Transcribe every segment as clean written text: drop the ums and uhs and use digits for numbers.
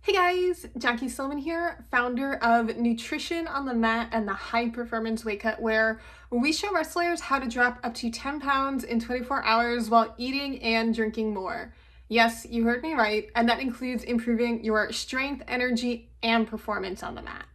Hey guys, Jackie Stillman here, founder of Nutrition on the Mat and the High Performance Weight Cut, where we show wrestlers how to drop up to 10 pounds in 24 hours while eating and drinking more. Yes, you heard me right, and that includes improving your strength, energy, and performance on the mat.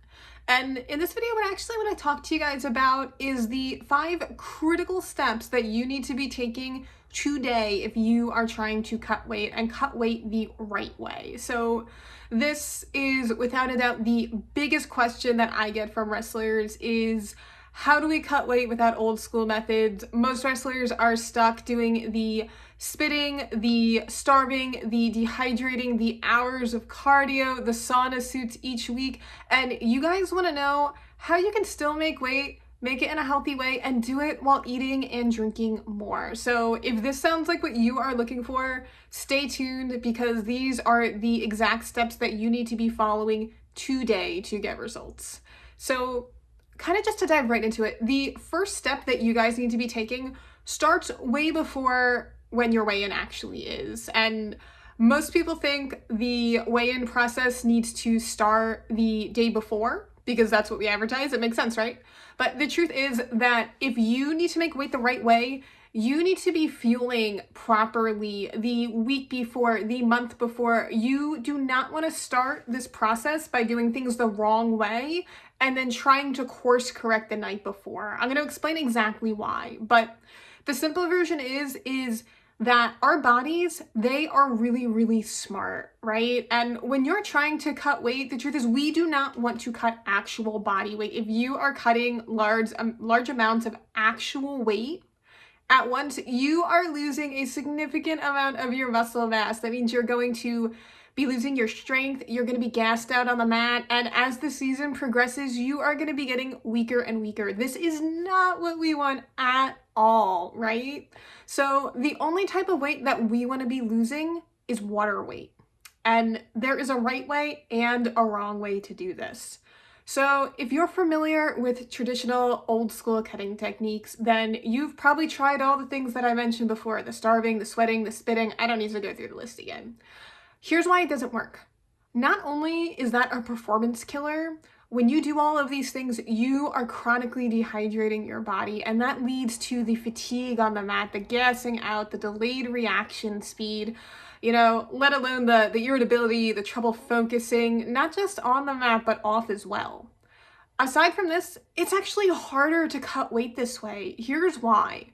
And in this video, what I actually want to talk to you guys about is the 5 critical steps that you need to be taking today if you are trying to cut weight and cut weight the right way. So this is without a doubt the biggest question that I get from wrestlers is, how do we cut weight without old school methods? Most wrestlers are stuck doing the spitting, the starving, the dehydrating, the hours of cardio, the sauna suits each week. And you guys want to know how you can still make weight, make it in a healthy way, and do it while eating and drinking more. So if this sounds like what you are looking for, stay tuned, because these are the exact steps that you need to be following today to get results. So kind of just to dive right into it, the first step that you guys need to be taking starts way before when your weigh-in actually is. And most people think the weigh-in process needs to start the day before because that's what we advertise. It makes sense, right? But the truth is that if you need to make weight the right way, you need to be fueling properly the week before, the month before. You do not want to start this process by doing things the wrong way and then trying to course correct the night before. I'm going to explain exactly why, but the simple version is that our bodies, they are really, really smart, right? And when you're trying to cut weight, the truth is we do not want to cut actual body weight. If you are cutting large amounts of actual weight at once, you are losing a significant amount of your muscle mass. That means you're going to be losing your strength, you're going to be gassed out on the mat, and as the season progresses, you are going to be getting weaker and weaker. This is not what we want at all, right? So the only type of weight that we want to be losing is water weight. And there is a right way and a wrong way to do this. So if you're familiar with traditional old school cutting techniques, then you've probably tried all the things that I mentioned before: the starving, the sweating, the spitting. I don't need to go through the list again. Here's why it doesn't work. Not only is that a performance killer, when you do all of these things, you are chronically dehydrating your body, and that leads to the fatigue on the mat, the gassing out, the delayed reaction speed, let alone the irritability, the trouble focusing, not just on the mat, but off as well. Aside from this, it's actually harder to cut weight this way. Here's why.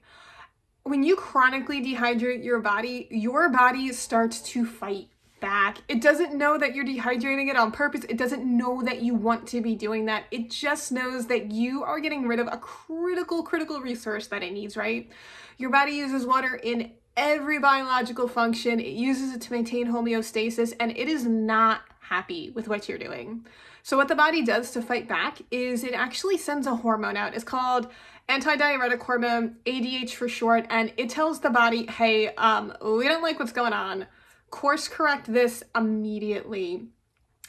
When you chronically dehydrate your body starts to fight back. It doesn't know that you're dehydrating it on purpose. It doesn't know that you want to be doing that. It just knows that you are getting rid of a critical resource that it needs, right? Your body uses water in every biological function. It uses it to maintain homeostasis, and it is not happy with what you're doing. So what the body does to fight back is it actually sends a hormone out. It's called antidiuretic hormone, ADH for short, and it tells the body, hey, we don't like what's going on. Course correct this immediately.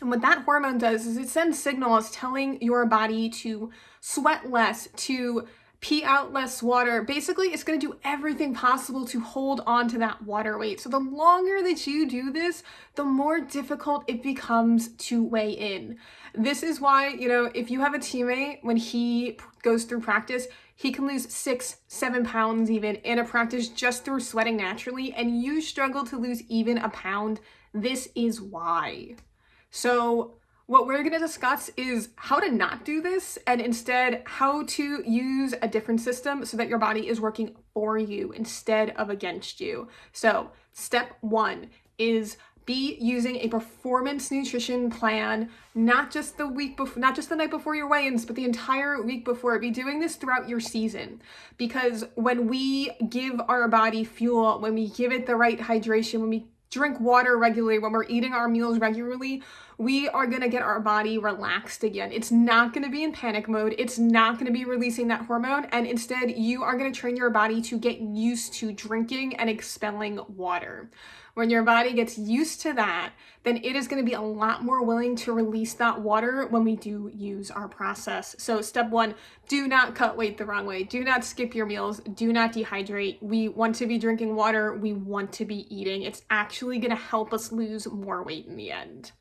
And what that hormone does is it sends signals telling your body to sweat less, to pee out less water. Basically, it's going to do everything possible to hold on to that water weight. So the longer that you do this, the more difficult it becomes to weigh in. This is why, if you have a teammate, when he goes through practice, he can lose 6-7 pounds even in a practice just through sweating naturally, and you struggle to lose even a pound. This is why. So what we're going to discuss is how to not do this, and instead how to use a different system so that your body is working for you instead of against you. So step 1 is be using a performance nutrition plan, not just the week before, not just the night before your weigh-ins, but the entire week before. Be doing this throughout your season, because when we give our body fuel, when we give it the right hydration, when we drink water regularly, when we're eating our meals regularly, we are going to get our body relaxed again. It's not going to be in panic mode. It's not going to be releasing that hormone. And instead, you are going to train your body to get used to drinking and expelling water. When your body gets used to that, then it is going to be a lot more willing to release that water when we do use our process. So step 1, do not cut weight the wrong way. Do not skip your meals. Do not dehydrate. We want to be drinking water. We want to be eating. It's actually going to help us lose more weight in the end.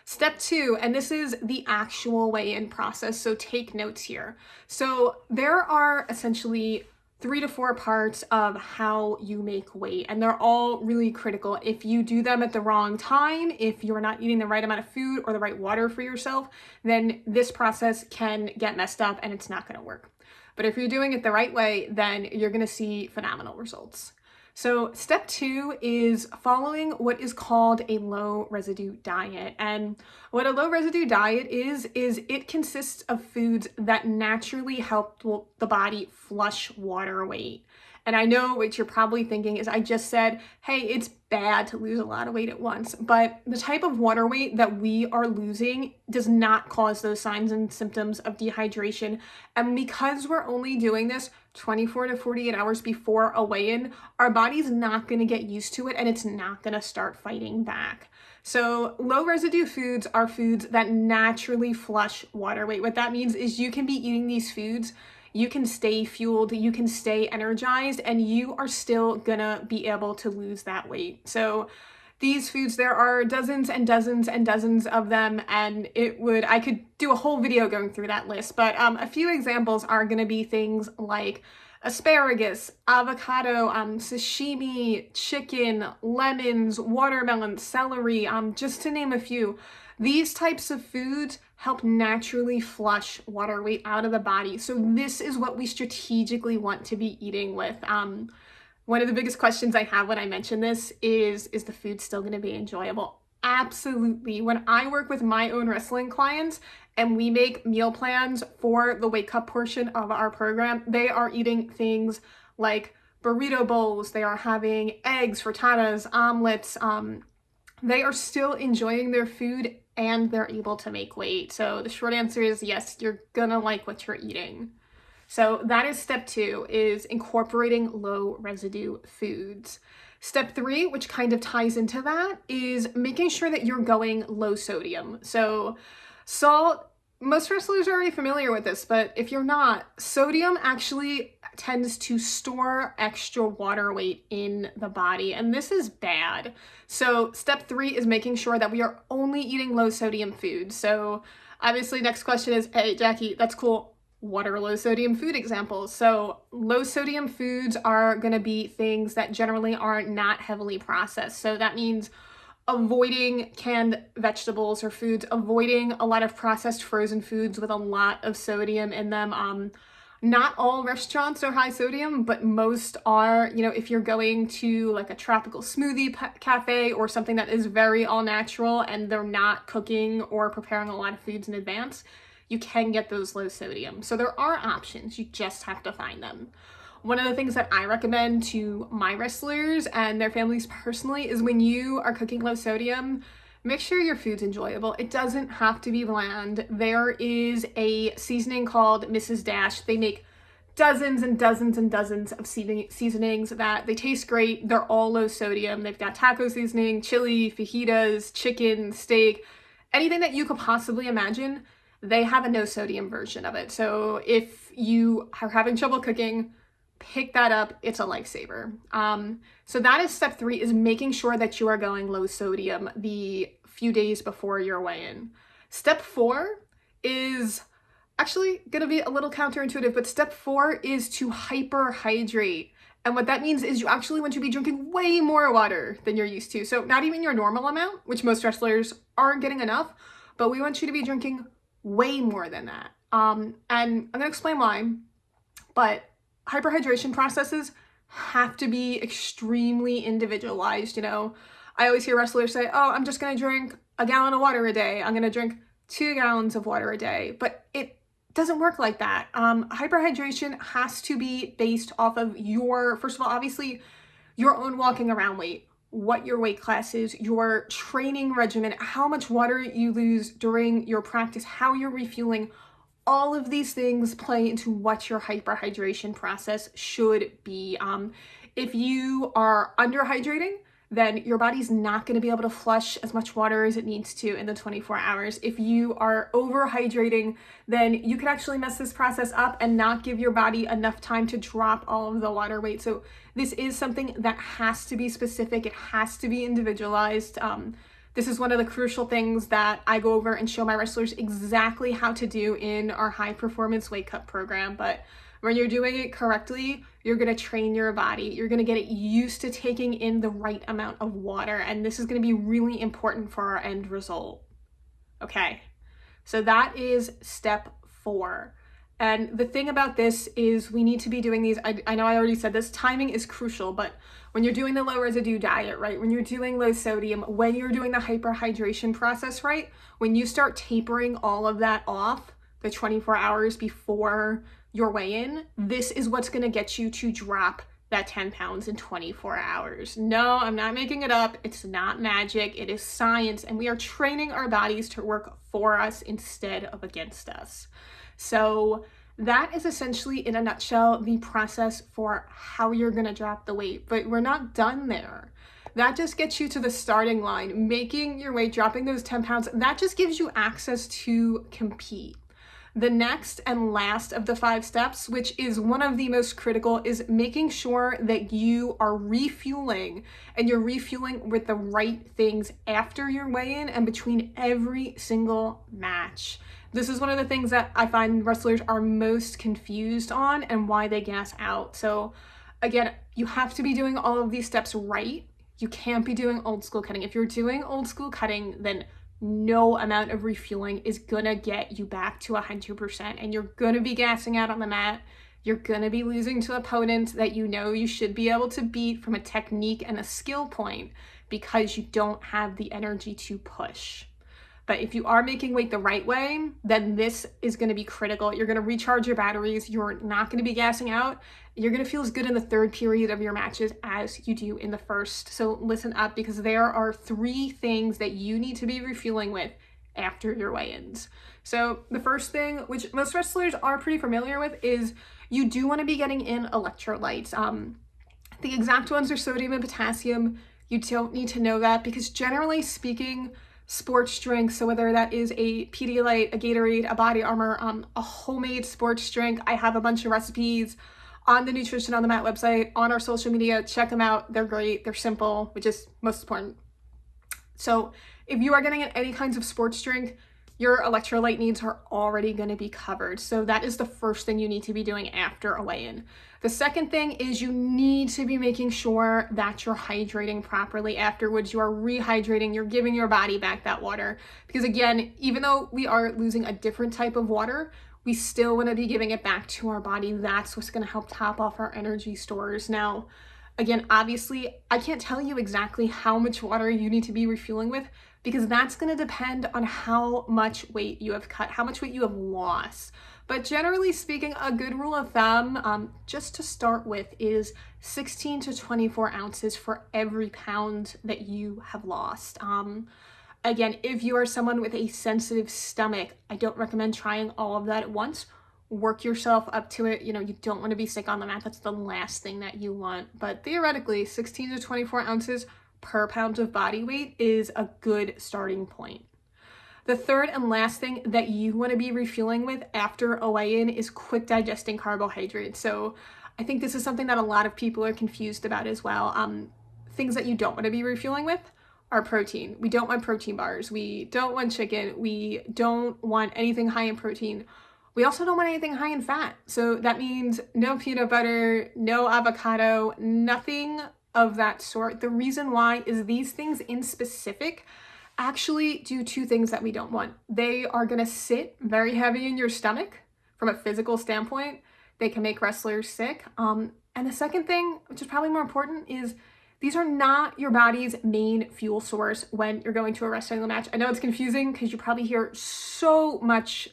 Step 2, and this is the actual weigh-in process, so take notes here. So there are essentially 3 to 4 parts of how you make weight, and they're all really critical. If you do them at the wrong time, if you're not eating the right amount of food or the right water for yourself, then this process can get messed up and it's not going to work. But if you're doing it the right way, then you're going to see phenomenal results. So step 2 is following what is called a low residue diet. And what a low residue diet is it consists of foods that naturally help the body flush water weight. And I know what you're probably thinking is I just said, hey, it's bad to lose a lot of weight at once, but the type of water weight that we are losing does not cause those signs and symptoms of dehydration. And because we're only doing this 24 to 48 hours before a weigh-in, our body's not going to get used to it and it's not going to start fighting back. So low residue foods are foods that naturally flush water weight. What that means is you can be eating these foods, you can stay fueled, you can stay energized, and you are still gonna be able to lose that weight. So these foods, there are dozens and dozens and dozens of them, and I could do a whole video going through that list, but a few examples are gonna be things like asparagus, avocado, sashimi, chicken, lemons, watermelon, celery, just to name a few. These types of foods help naturally flush water weight out of the body. So this is what we strategically want to be eating with. One of the biggest questions I have when I mention this is the food still going to be enjoyable? Absolutely. When I work with my own wrestling clients and we make meal plans for the Wake Up portion of our program, they are eating things like burrito bowls, they are having eggs, frittatas, omelets, they are still enjoying their food and they're able to make weight. So the short answer is yes, you're gonna like what you're eating. So that is step 2, is incorporating low residue foods. Step 3, which kind of ties into that, is making sure that you're going low sodium. So salt, most wrestlers are already familiar with this, but if you're not, sodium actually tends to store extra water weight in the body, and this is bad. So step 3 is making sure that we are only eating low sodium foods. So obviously next question is, hey Jackie, that's cool, what are low sodium food examples? So low sodium foods are going to be things that generally are not heavily processed. So that means avoiding canned vegetables or foods, avoiding a lot of processed frozen foods with a lot of sodium in them. Not all restaurants are high sodium, but most are. You know, if you're going to like a tropical smoothie cafe or something that is very all natural and they're not cooking or preparing a lot of foods in advance, you can get those low sodium. So there are options, you just have to find them. One of the things that I recommend to my wrestlers and their families personally is when you are cooking low sodium, make sure your food's enjoyable. It doesn't have to be bland. There is a seasoning called Mrs. Dash. They make dozens and dozens and dozens of seasonings that they taste great. They're all low sodium. They've got taco seasoning, chili, fajitas, chicken, steak, anything that you could possibly imagine. They have a no sodium version of it. So if you are having trouble cooking, pick that up. It's a lifesaver. So that is step 3, is making sure that you are going low sodium the few days before your weigh-in. Step 4 is actually going to be a little counterintuitive, but step 4 is to hyperhydrate. And what that means is you actually want to be drinking way more water than you're used to. So not even your normal amount, which most wrestlers aren't getting enough, but we want you to be drinking way more than that. And I'm going to explain why, but hyperhydration processes have to be extremely individualized. You know, I always hear wrestlers say, oh, I'm just going to drink a gallon of water a day. I'm going to drink 2 gallons of water a day, but it doesn't work like that. Hyperhydration has to be based off of your, first of all, obviously your own walking around weight, what your weight class is, your training regimen, how much water you lose during your practice, how you're refueling. All of these things play into what your hyperhydration process should be. If you are underhydrating, then your body's not going to be able to flush as much water as it needs to in the 24 hours. If you are overhydrating, then you can actually mess this process up and not give your body enough time to drop all of the water weight. So this is something that has to be specific. It has to be individualized. This is one of the crucial things that I go over and show my wrestlers exactly how to do in our high performance weight cut program. But when you're doing it correctly, you're going to train your body. You're going to get it used to taking in the right amount of water. And this is going to be really important for our end result. Okay, so that is step 4. And the thing about this is we need to be doing these, I know I already said this, timing is crucial, but when you're doing the low residue diet, right, when you're doing low sodium, when you're doing the hyperhydration process, right, when you start tapering all of that off the 24 hours before your weigh-in, this is what's going to get you to drop that 10 pounds in 24 hours. No, I'm not making it up. It's not magic. It is science, and we are training our bodies to work for us instead of against us. So that is essentially, in a nutshell, the process for how you're going to drop the weight. But we're not done there. That just gets you to the starting line. Making your weight, dropping those 10 pounds, that just gives you access to compete. The next and last of the 5 steps, which is one of the most critical, is making sure that you are refueling, and you're refueling with the right things after your weigh-in and between every single match. This is one of the things that I find wrestlers are most confused on and why they gas out. So again, you have to be doing all of these steps right. You can't be doing old school cutting. If you're doing old school cutting, then no amount of refueling is gonna get you back to 100%, and you're gonna be gassing out on the mat. You're gonna be losing to opponents that you know you should be able to beat from a technique and a skill point because you don't have the energy to push. But if you are making weight the right way, then this is going to be critical. You're going to recharge your batteries. You're not going to be gassing out. You're going to feel as good in the 3rd period of your matches as you do in the 1st. So listen up, because there are 3 things that you need to be refueling with after your weigh-ins. So the first thing, which most wrestlers are pretty familiar with, is you do want to be getting in electrolytes. The exact ones are sodium and potassium. You don't need to know that, because generally speaking, sports drink, so whether that is a Pedialyte, a Gatorade, a Body Armor, a homemade sports drink, I have a bunch of recipes on the Nutrition on the Mat website, on our social media. Check them out. They're great. They're simple, which is most important. So if you are getting any kinds of sports drink, your electrolyte needs are already going to be covered. So that is the first thing you need to be doing after a weigh-in. The second thing is you need to be making sure that you're hydrating properly afterwards. You are rehydrating, you're giving your body back that water. Because again, even though we are losing a different type of water, we still want to be giving it back to our body. That's what's going to help top off our energy stores. Now, again, obviously, I can't tell you exactly how much water you need to be refueling with, because that's going to depend on how much weight you have cut, how much weight you have lost. But generally speaking, a good rule of thumb, just to start with, is 16 to 24 ounces for every pound that you have lost. Again, if you are someone with a sensitive stomach, I don't recommend trying all of that at once. Work yourself up to it. You know, you don't want to be sick on the mat. That's the last thing that you want. But theoretically, 16 to 24 ounces per pound of body weight is a good starting point. The third and last thing that you want to be refueling with after a weigh-in is quick digesting carbohydrates. So I think this is something that a lot of people are confused about as well. Things that you don't want to be refueling with are protein. We don't want protein bars. We don't want chicken. We don't want anything high in protein. We also don't want anything high in fat. So that means no peanut butter, no avocado, nothing of that sort. The reason why is these things in specific actually do 2 things that we don't want. They are going to sit very heavy in your stomach from a physical standpoint. They can make wrestlers sick. And the second thing, which is probably more important, is these are not your body's main fuel source when you're going to a wrestling match. I know it's confusing because you probably hear so much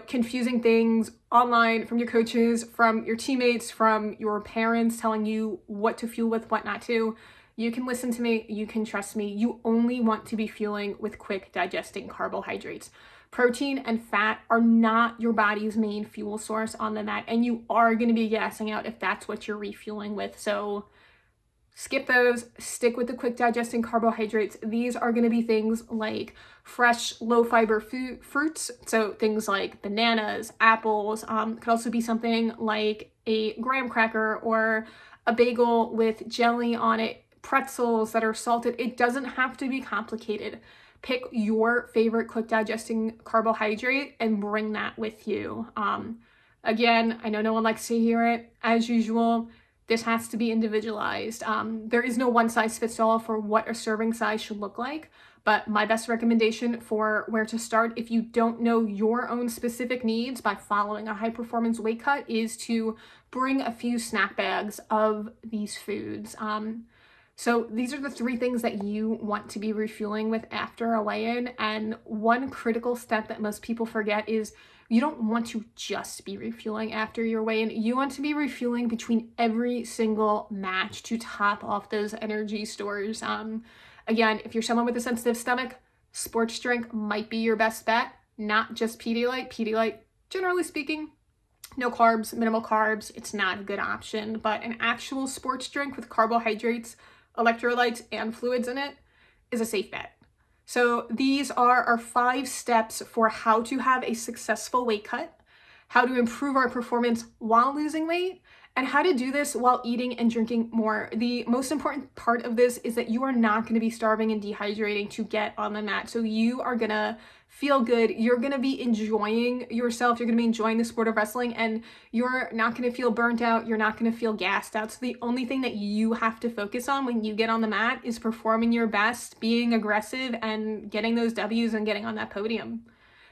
confusing things online from your coaches, from your teammates, from your parents telling you what to fuel with, what not to. You can listen to me, you can trust me. You only want to be fueling with quick digesting carbohydrates. Protein and fat are not your body's main fuel source on the mat, and you are going to be gassing out if that's what you're refueling with. So skip those, stick with the quick digesting carbohydrates. These are going to be things like fresh, low fiber fruits. So things like bananas, apples, could also be something like a graham cracker or a bagel with jelly on it. pretzels that are salted. It doesn't have to be complicated. Pick your favorite quick digesting carbohydrate and bring that with you. Again, I know no one likes to hear it. As usual, this has to be individualized. There is no one size fits all for what a serving size should look like, but my best recommendation for where to start if you don't know your own specific needs by following a high performance weight cut is to bring a few snack bags of these foods. So these are the 3 things that you want to be refueling with after a weigh-in. And one critical step that most people forget is you don't want to just be refueling after your weigh-in. You want to be refueling between every single match to top off those energy stores. Again, if you're someone with a sensitive stomach, sports drink might be your best bet, not just Pedialyte. Pedialyte, generally speaking, no carbs, minimal carbs. It's not a good option, but an actual sports drink with carbohydrates, electrolytes, and fluids in it is a safe bet. So these are our 5 steps for how to have a successful weight cut, how to improve our performance while losing weight, and how to do this while eating and drinking more. The most important part of this is that you are not going to be starving and dehydrating to get on the mat. So you are going to feel good. You're going to be enjoying yourself. You're going to be enjoying the sport of wrestling, and you're not going to feel burnt out. You're not going to feel gassed out. So the only thing that you have to focus on when you get on the mat is performing your best, being aggressive, and getting those W's and getting on that podium.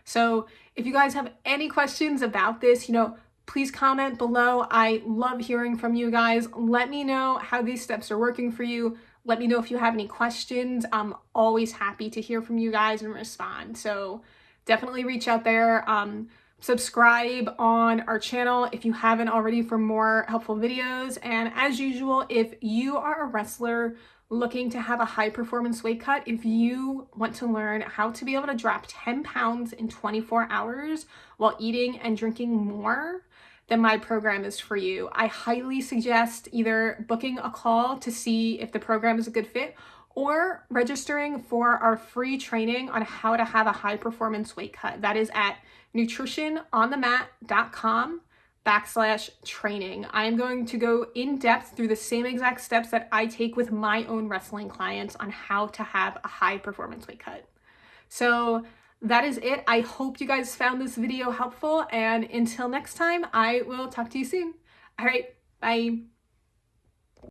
So if you guys have any questions about this, please comment below. I love hearing from you guys. Let me know how these steps are working for you. Let me know if you have any questions. I'm always happy to hear from you guys and respond. So definitely reach out there. Subscribe on our channel if you haven't already for more helpful videos. And as usual, if you are a wrestler looking to have a high performance weight cut, if you want to learn how to be able to drop 10 pounds in 24 hours while eating and drinking more, then my program is for you. I highly suggest either booking a call to see if the program is a good fit or registering for our free training on how to have a high performance weight cut. That is at nutritiononthemat.com/training. I am going to go in depth through the same exact steps that I take with my own wrestling clients on how to have a high performance weight cut. So that is it. I hope you guys found this video helpful, and until next time, I will talk to you soon. All right, bye.